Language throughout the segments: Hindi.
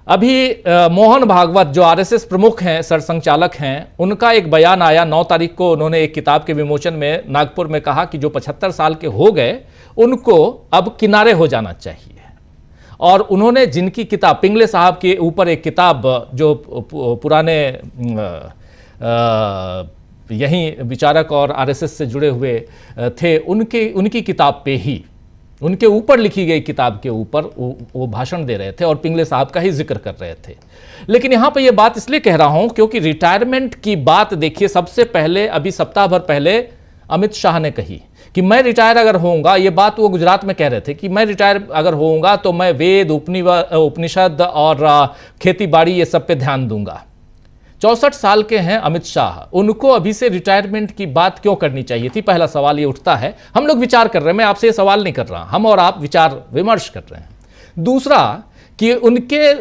अभी मोहन भागवत जो आरएसएस प्रमुख हैं, सरसंघचालक हैं, उनका एक बयान आया 9 तारीख को। उन्होंने एक किताब के विमोचन में नागपुर में कहा कि जो 75 साल के हो गए उनको अब किनारे हो जाना चाहिए। और उन्होंने जिनकी किताब, पिंगले साहब के ऊपर एक किताब जो पुराने यहीं विचारक और आरएसएस से जुड़े हुए थे, उनकी किताब पे ही, उनके ऊपर लिखी गई किताब के ऊपर वो भाषण दे रहे थे और पिंगले साहब का ही जिक्र कर रहे थे। लेकिन यहां पे ये बात इसलिए कह रहा हूं क्योंकि रिटायरमेंट की बात देखिए, सबसे पहले अभी सप्ताह भर पहले अमित शाह ने कही कि मैं रिटायर अगर होऊंगा, ये बात वो गुजरात में कह रहे थे कि मैं रिटायर अगर होऊंगा तो मैं वेद, उपनिषद और खेती बाड़ी ये सब पे ध्यान दूंगा। 64 साल के हैं अमित शाह, उनको अभी से रिटायरमेंट की बात क्यों करनी चाहिए थी? पहला सवाल ये उठता है। हम लोग विचार कर रहे हैं, मैं आपसे ये सवाल नहीं कर रहा, हम और आप विचार विमर्श कर रहे हैं। दूसरा कि उनके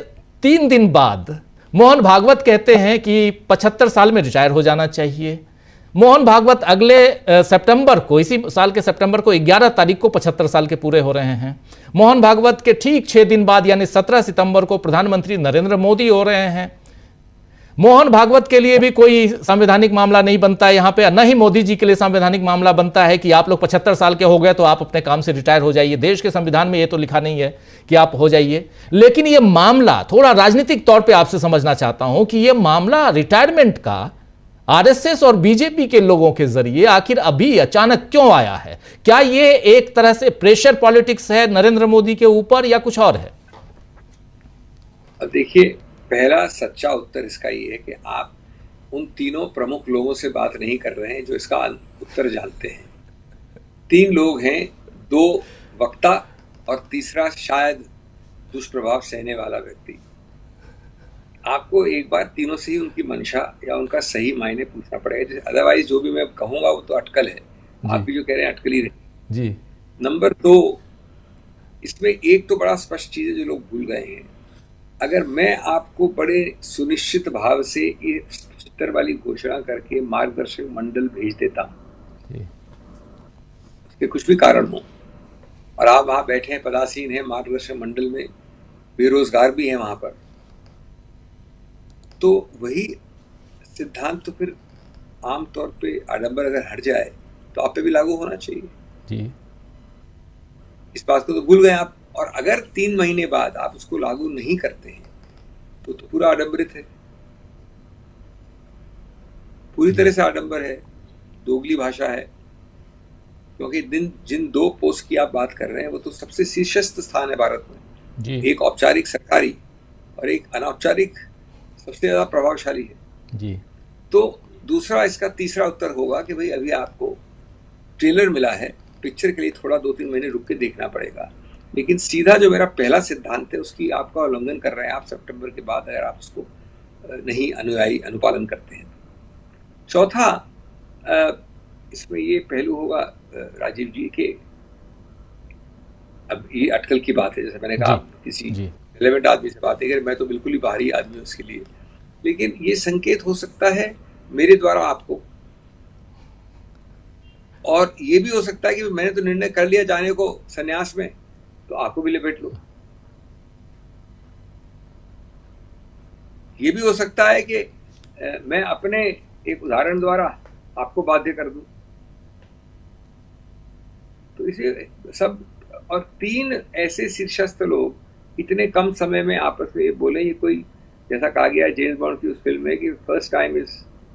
3 दिन बाद मोहन भागवत कहते हैं कि 75 साल में रिटायर हो जाना चाहिए। मोहन भागवत अगले सितंबर को, इसी साल के सितंबर को 11 तारीख को 75 साल के पूरे हो रहे हैं। मोहन भागवत के ठीक 6 दिन बाद यानी 17 सितंबर को प्रधानमंत्री नरेंद्र मोदी हो रहे हैं। मोहन भागवत के लिए भी कोई संवैधानिक मामला नहीं बनता है यहां पे, न ही मोदी जी के लिए संवैधानिक मामला बनता है कि आप लोग 75 साल के हो गए तो आप अपने काम से रिटायर हो जाइए। देश के संविधान में ये तो लिखा नहीं है कि आप हो जाइए। लेकिन ये मामला थोड़ा राजनीतिक तौर पे आपसे समझना चाहता हूं कि ये मामला रिटायरमेंट का आरएसएस और बीजेपी के लोगों के जरिए आखिर अभी अचानक क्यों आया है? क्या ये एक तरह से प्रेशर पॉलिटिक्स है नरेंद्र मोदी के ऊपर या कुछ और है? अब देखिए, पहला सच्चा उत्तर इसका ये है कि आप उन तीनों प्रमुख लोगों से बात नहीं कर रहे हैं जो इसका उत्तर जानते हैं। 3 लोग हैं, 2 वक्ता और तीसरा शायद दुष्प्रभाव सहने वाला व्यक्ति। आपको एक बार तीनों से ही उनकी मंशा या उनका सही मायने पूछना पड़ेगा, अदरवाइज जो भी मैं कहूंगा वो तो अटकल है। आप भी जो कह रहे हैं अटकल ही रहे जी। नंबर 2, इसमें एक तो बड़ा स्पष्ट चीज है जो लोग भूल गए हैं। अगर मैं आपको बड़े सुनिश्चित भाव से ये 75 वाली घोषणा करके मार्गदर्शक मंडल भेज देता, उसके कुछ भी कारण हो, और आप वहां बैठे हैं, पदासीन हैं मार्गदर्शक मंडल में, बेरोजगार भी हैं वहां पर, तो वही सिद्धांत तो फिर आमतौर पे आडंबर अगर हट जाए तो आप पे भी लागू होना चाहिए जी। इस बात को तो भूल गए आप। और अगर 3 महीने बाद आप उसको लागू नहीं करते हैं तो पूरा आडंबरित है, पूरी तरह से आडंबर है, दोगली भाषा है। क्योंकि जिन 2 पोस्ट की आप बात कर रहे हैं वो तो सबसे शीर्षस्थ स्थान है भारत में जी। एक औपचारिक सरकारी और एक अनौपचारिक सबसे ज्यादा प्रभावशाली है जी। तो दूसरा, इसका तीसरा उत्तर होगा कि भाई अभी आपको ट्रेलर मिला है, पिक्चर के लिए थोड़ा 2-3 महीने रुक के देखना पड़ेगा। लेकिन सीधा जो मेरा पहला सिद्धांत है उसकी आपका उल्लंघन कर रहे हैं आप सितंबर के बाद, अगर आप उसको नहीं अनुपालन करते हैं। चौथा, इसमें ये पहलू होगा राजीव जी के, अब ये अटकल की बात है, जैसे मैंने कहा किसी रिलेवेंट आदमी से बात है, मैं तो बिल्कुल ही बाहरी आदमी हूँ इसके लिए, लेकिन ये संकेत हो सकता है मेरे द्वारा आपको, और ये भी हो सकता है कि मैंने तो निर्णय कर लिया जाने को संन्यास में, तो आपको भी लपेट लो। ये भी हो सकता है कि मैं अपने एक उदाहरण द्वारा आपको बाध्य कर दूं। तो इसे सब, और 3 ऐसे शीर्षस्थ लोग इतने कम समय में आपस में बोले, ये कोई, जैसा कहा गया जेम्स बॉन्ड की उस फिल्म में कि first time is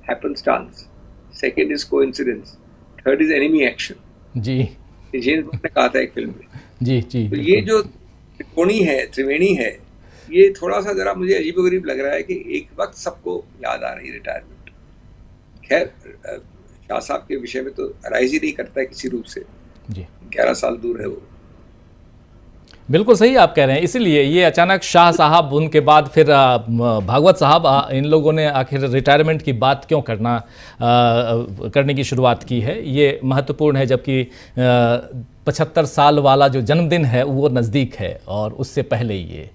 happenstance, second is coincidence, third is enemy action जी। जेम्स बॉन्ड ने कहा था एक फिल्म में जी जी। तो ये जो त्रिवेणी है, ये थोड़ा सा जरा मुझे अजीबोगरीब लग रहा है कि एक वक्त सबको याद आ रही है रिटायरमेंट। खैर, शाह साहब के विषय में तो राइज ही नहीं करता है किसी रूप से जी, 11 साल दूर है वो। बिल्कुल सही आप कह रहे हैं। इसीलिए ये अचानक शाह साहब, उनके बाद फिर भागवत साहब, इन लोगों ने आखिर रिटायरमेंट की बात क्यों करने की शुरुआत की है, ये महत्वपूर्ण है। जबकि 75 साल वाला जो जन्मदिन है वो नज़दीक है और उससे पहले ये